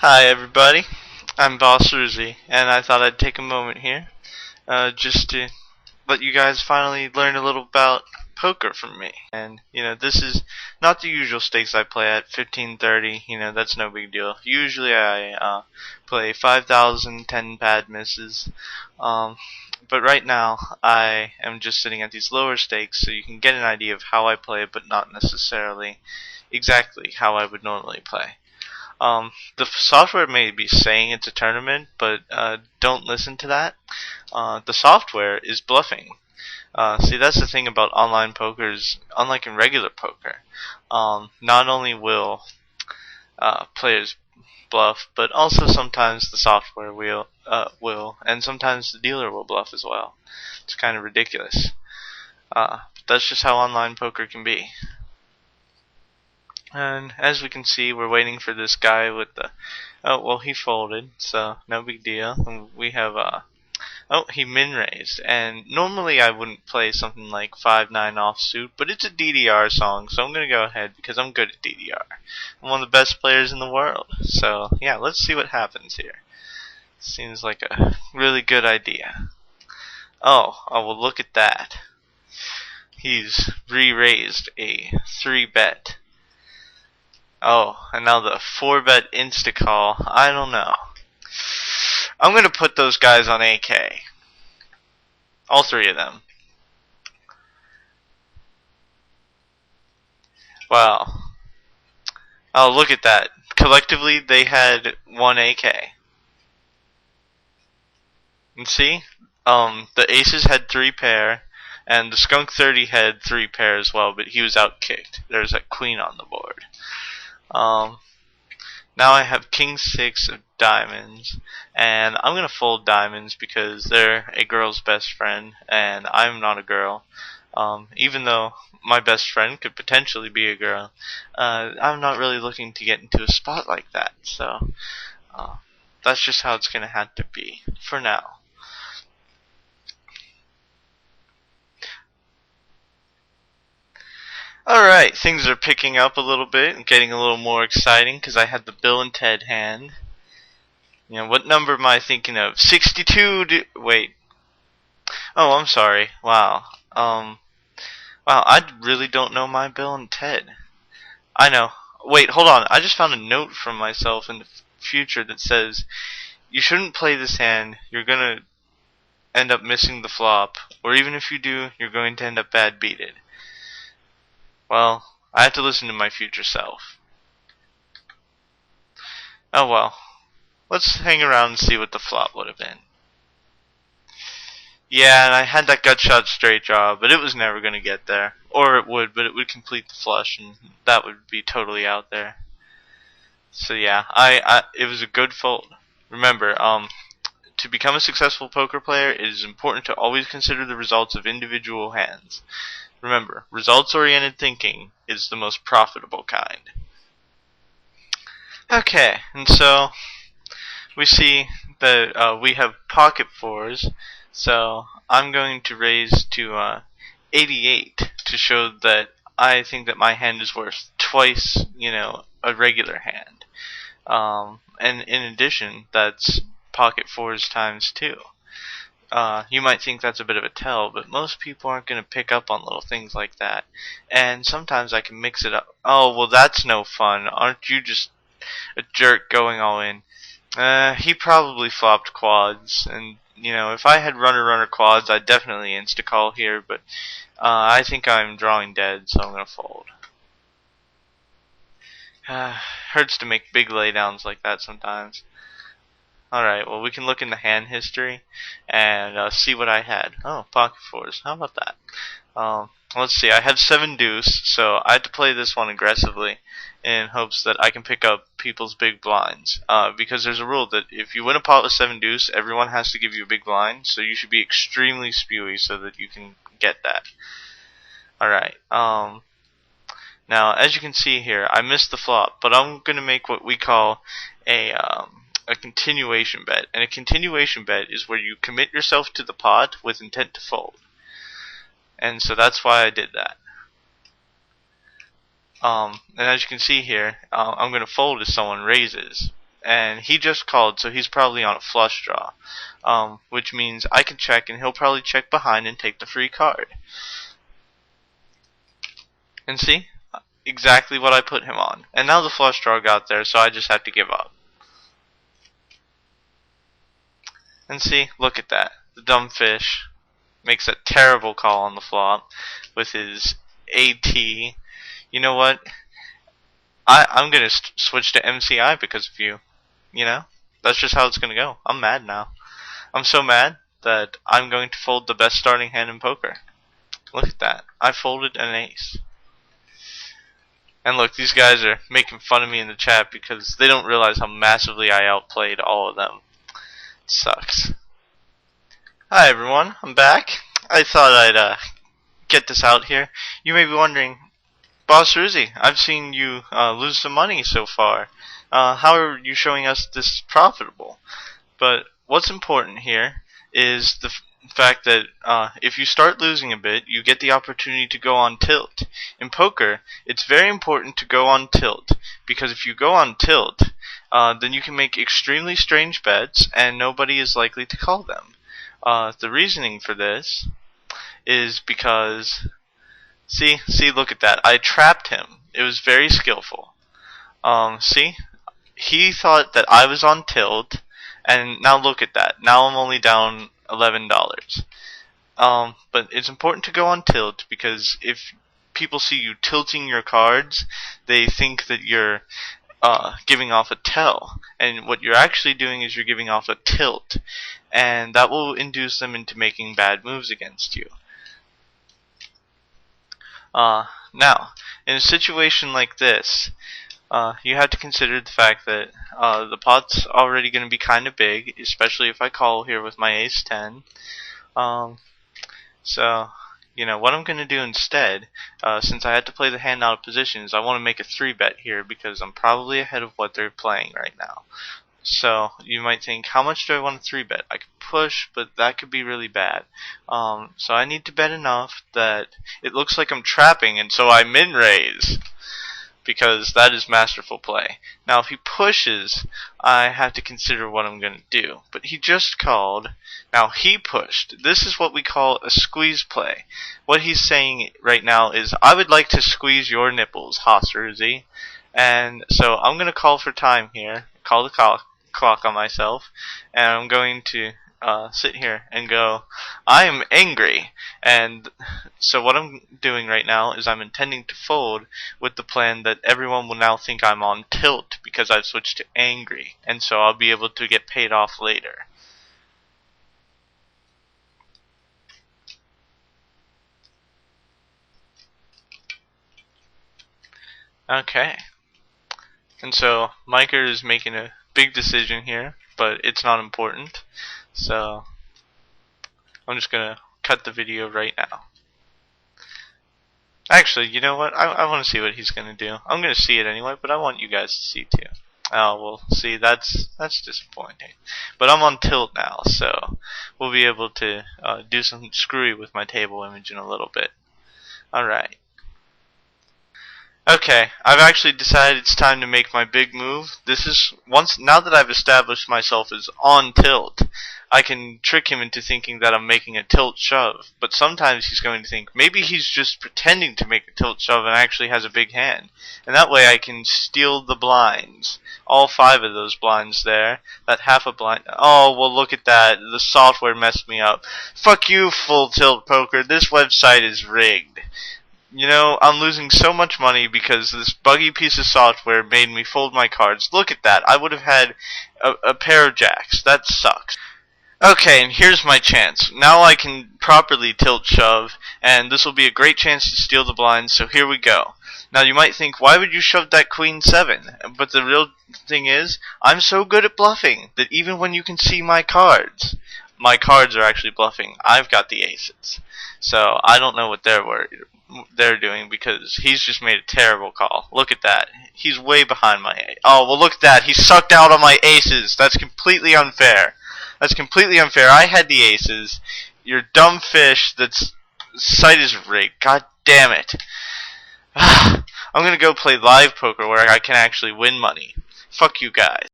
Hi everybody, I'm Boss Ruzy, and I thought I'd take a moment here just to let you guys finally learn a little about poker from me. And this is not the usual stakes I play at 1530. That's no big deal. Usually I play 5,000, 10 pad misses. But right now I am just sitting at these lower stakes, so you can get an idea of how I play, but not necessarily exactly how I would normally play. The software may be saying it's a tournament, but don't listen to that. The software is bluffing. See, that's the thing about online poker is, unlike in regular poker, not only will players bluff, but also sometimes the software will, and sometimes the dealer will bluff as well. It's kind of ridiculous. But that's just how online poker can be. And as we can see, we're waiting for this guy with the... Oh, well, he folded, so no big deal. And we have... Oh, he min-raised. And normally I wouldn't play something like 5-9 offsuit, but it's a DDR song, so I'm going to go ahead because I'm good at DDR. I'm one of the best players in the world. So, yeah, let's see what happens here. Seems like a really good idea. Oh, well, look at that. He's re-raised a 3-bet. Oh, and now the 4-bet insta-call. I don't know. I'm going to put those guys on AK. All three of them. Wow. Oh, look at that. Collectively, they had 1 AK. And see? The aces had 3 pair, and the skunk 30 had 3 pair as well, but he was outkicked. There's a queen on the board. Now I have king 6 of diamonds, and I'm going to fold diamonds because they're a girl's best friend, and I'm not a girl. Even though my best friend could potentially be a girl, I'm not really looking to get into a spot like that, so that's just how it's going to have to be for now. Alright, things are picking up a little bit and getting a little more exciting because I had the Bill and Ted hand. What number am I thinking of? 62 wait. Oh, I'm sorry. Wow. Wow, I really don't know my Bill and Ted. I know. Wait, hold on. I just found a note from myself in the future that says, you shouldn't play this hand. You're gonna end up missing the flop. Or even if you do, you're going to end up bad beated. Well, I have to listen to my future self. Oh well. Let's hang around and see what the flop would have been. Yeah, and I had that gut shot straight draw, but it was never going to get there. Or it would, but it would complete the flush, and that would be totally out there. So yeah, it was a good fold. Remember, to become a successful poker player, it is important to always consider the results of individual hands. Remember, results-oriented thinking is the most profitable kind. Okay, and so we see that we have pocket fours, so I'm going to raise to 88 to show that I think that my hand is worth twice, a regular hand. And in addition, that's pocket fours times 2. You might think that's a bit of a tell, but most people aren't going to pick up on little things like that. And sometimes I can mix it up. Oh, well, that's no fun. Aren't you just a jerk going all in? He probably flopped quads, and if I had runner quads, I'd definitely insta-call here, but I think I'm drawing dead, so I'm going to fold. Hurts to make big laydowns like that sometimes. Alright, well, we can look in the hand history and see what I had. Oh, pocket fours. How about that? Let's see. I had 7 deuce, so I had to play this one aggressively in hopes that I can pick up people's big blinds. Because there's a rule that if you win a pot with 7 deuce, everyone has to give you a big blind, so you should be extremely spewy so that you can get that. Alright, now, as you can see here, I missed the flop, but I'm going to make what we call a continuation bet. And a continuation bet is where you commit yourself to the pot with intent to fold. And so that's why I did that. And as you can see here, I'm going to fold if someone raises. and he just called, so he's probably on a flush draw, which means I can check, and he'll probably check behind and take the free card. And see? Exactly what I put him on. And now the flush draw got there, so I just have to give up. And see? Look at that. The dumb fish makes a terrible call on the flop with his AT. You know what? I'm going to switch to MCI because of you. You know? That's just how it's going to go. I'm mad now. I'm so mad that I'm going to fold the best starting hand in poker. Look at that. I folded an ace. And look, these guys are making fun of me in the chat because they don't realize how massively I outplayed all of them. It sucks. Hi everyone, I'm back. I thought I'd get this out here. You may be wondering, Boss Ruzy, I've seen you lose some money so far. How are you showing us this profitable? But what's important here is the fact that if you start losing a bit, you get the opportunity to go on tilt. In poker, it's very important to go on tilt, because if you go on tilt, then you can make extremely strange bets and nobody is likely to call them. The reasoning for this is because, see, look at that. I trapped him. It was very skillful. See, he thought that I was on tilt, and now look at that. Now I'm only down $11. But it's important to go on tilt, because if people see you tilting your cards, they think that you're giving off a tell, and what you're actually doing is you're giving off a tilt, and that will induce them into making bad moves against you. Now, in a situation like this, you have to consider the fact that the pot's already going to be kind of big, especially if I call here with my ace-10. So, you know, what I'm going to do instead, since I had to play the hand out of position, is I want to make a 3-bet here because I'm probably ahead of what they're playing right now. So, you might think, how much do I want to 3-bet? I could push, but that could be really bad. So I need to bet enough that it looks like I'm trapping, and so I min-raise, because that is masterful play. Now, if he pushes, I have to consider what I'm going to do. But he just called. Now, he pushed. This is what we call a squeeze play. What he's saying right now is, I would like to squeeze your nipples, Ruzy. And so I'm going to call for time here, call the clock on myself, and I'm going to sit here and go, I am angry. And so what I'm doing right now is I'm intending to fold with the plan that everyone will now think I'm on tilt because I've switched to angry, and so I'll be able to get paid off later. Okay. And so Micah is making a big decision here, but it's not important. So I'm just going to cut the video right now. Actually, you know what? I want to see what he's going to do. I'm going to see it anyway, but I want you guys to see too. Oh, well, see, that's disappointing. But I'm on tilt now, so we'll be able to do something screwy with my table image in a little bit. Alright. Okay, I've actually decided it's time to make my big move. This is, now that I've established myself as on tilt, I can trick him into thinking that I'm making a tilt shove. But sometimes he's going to think maybe he's just pretending to make a tilt shove and actually has a big hand. And that way I can steal the blinds. All 5 of those blinds there. That half a blind. Oh, well, look at that. The software messed me up. Fuck you, Full Tilt Poker. This website is rigged. You know, I'm losing so much money because this buggy piece of software made me fold my cards. Look at that. I would have had a pair of jacks. That sucks. Okay, and here's my chance. Now I can properly tilt shove, and this will be a great chance to steal the blinds, so here we go. Now you might think, why would you shove that queen 7? But the real thing is, I'm so good at bluffing that even when you can see my cards are actually bluffing. I've got the aces. So I don't know what they're doing, because he's just made a terrible call. Look at that. He's way behind my ace. Oh, well, look at that. He sucked out on my aces. That's completely unfair. That's completely unfair. I had the aces. Your dumb fish, that's site is rigged. God damn it. I'm going to go play live poker where I can actually win money. Fuck you guys.